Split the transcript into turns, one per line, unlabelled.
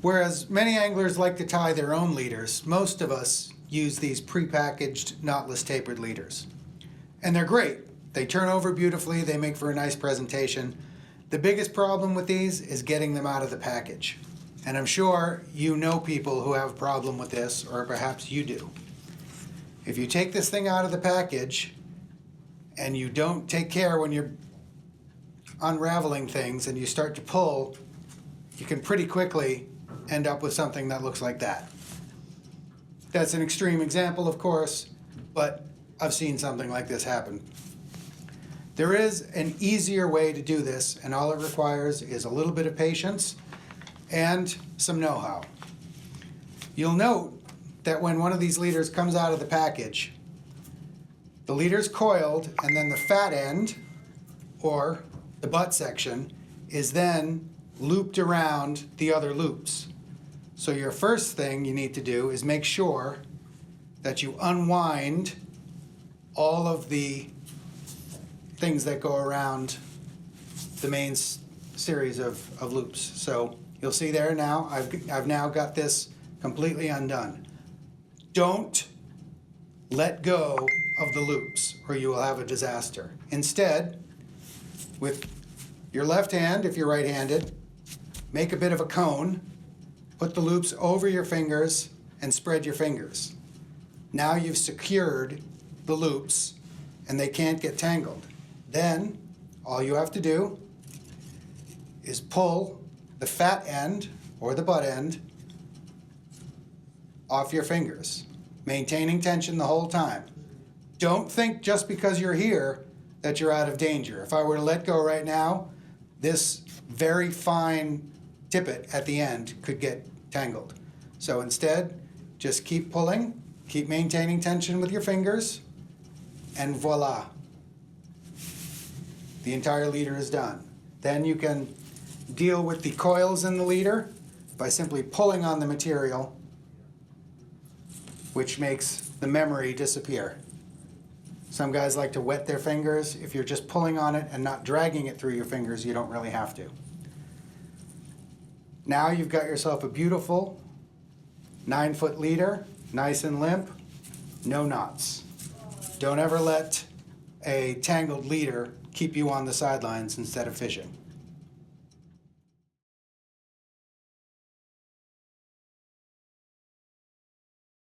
Whereas many anglers like to tie their own leaders, most of us use these prepackaged knotless tapered leaders. And they're great. They turn over beautifully, they make for a nice presentation. The biggest problem with these is getting them out of the package. And I'm sure you know people who have a problem with this, or perhaps you do. If you take this thing out of the package and you don't take care when you're unraveling things and you start to pull, you can pretty quickly end up with something that looks like that. That's an extreme example, of course, but I've seen something like this happen. There is an easier way to do this, and all it requires is a little bit of patience and some know-how. You'll note that when one of these leaders comes out of the package, the leader's coiled, and then the fat end, or the butt section, is then looped around the other loops. So your first thing you need to do is make sure that you unwind all of the things that go around the main series of loops. So you'll see there now, I've now got this completely undone. Don't let go of the loops or you will have a disaster. Instead, with your left hand, if you're right-handed, make a bit of a cone, put the loops over your fingers, and spread your fingers. Now you've secured the loops and they can't get tangled. Then all you have to do is pull the fat end or the butt end off your fingers, maintaining tension the whole time. Don't think just because you're here that you're out of danger. If I were to let go right now, this very fine tippet at the end could get tangled. So instead, just keep pulling, keep maintaining tension with your fingers, and voila. The entire leader is done. Then you can deal with the coils in the leader by simply pulling on the material, which makes the memory disappear. Some guys like to wet their fingers. If you're just pulling on it and not dragging it through your fingers, you don't really have to. Now you've got yourself a beautiful 9-foot leader, nice and limp, no knots. Don't ever let a tangled leader keep you on the sidelines instead of fishing.